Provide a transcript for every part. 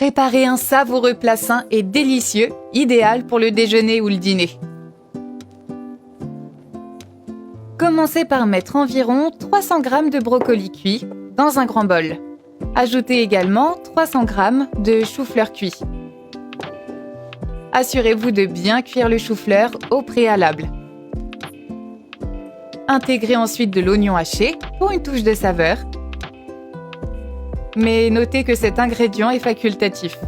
Préparez un savoureux plat sain et délicieux, idéal pour le déjeuner ou le dîner. Commencez par mettre environ 300 g de brocoli cuit dans un grand bol. Ajoutez également 300 g de chou-fleur cuit. Assurez-vous de bien cuire le chou-fleur au préalable. Intégrez ensuite de l'oignon haché pour une touche de saveur. Mais notez que cet ingrédient est facultatif.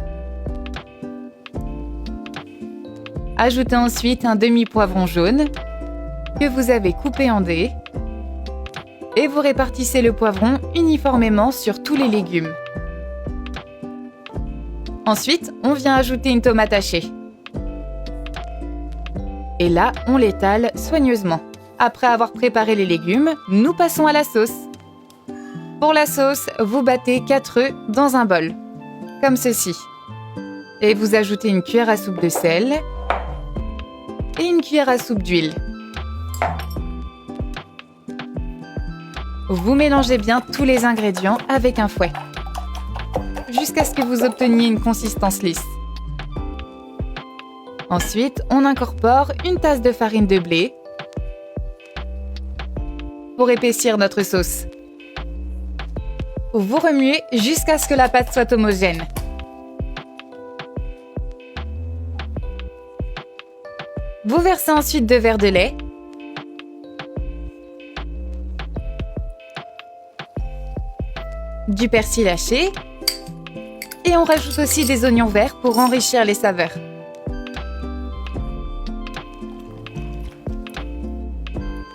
Ajoutez ensuite un demi-poivron jaune que vous avez coupé en dés et vous répartissez le poivron uniformément sur tous les légumes. Ensuite, on vient ajouter une tomate hachée. Et là, on l'étale soigneusement. Après avoir préparé les légumes, nous passons à la sauce. Pour la sauce, vous battez 4 œufs dans un bol, comme ceci. Et vous ajoutez une cuillère à soupe de sel et une cuillère à soupe d'huile. Vous mélangez bien tous les ingrédients avec un fouet, jusqu'à ce que vous obteniez une consistance lisse. Ensuite, on incorpore une tasse de farine de blé pour épaissir notre sauce. Vous remuez jusqu'à ce que la pâte soit homogène. Vous versez ensuite 2 verres de lait. Du persil haché. Et on rajoute aussi des oignons verts pour enrichir les saveurs.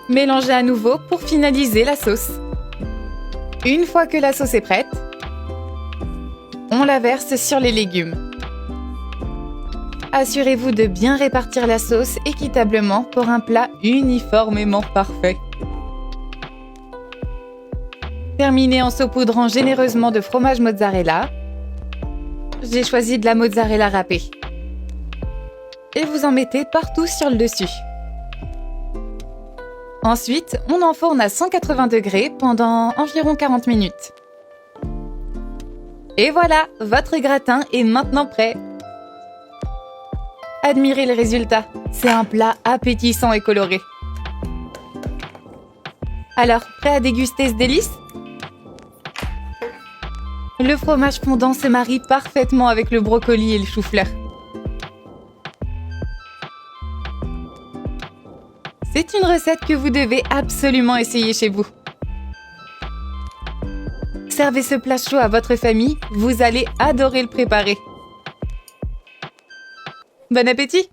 Mélangez à nouveau pour finaliser la sauce. Une fois que la sauce est prête, on la verse sur les légumes. Assurez-vous de bien répartir la sauce équitablement pour un plat uniformément parfait. Terminez en saupoudrant généreusement de fromage mozzarella. J'ai choisi de la mozzarella râpée. Et vous en mettez partout sur le dessus. Ensuite, on enfourne à 180 degrés pendant environ 40 minutes. Et voilà, votre gratin est maintenant prêt. Admirez le résultat, c'est un plat appétissant et coloré. Alors, prêt à déguster ce délice? Le fromage fondant se marie parfaitement avec le brocoli et le chou-fleur. C'est une recette que vous devez absolument essayer chez vous. Servez ce plat chaud à votre famille, vous allez adorer le préparer. Bon appétit!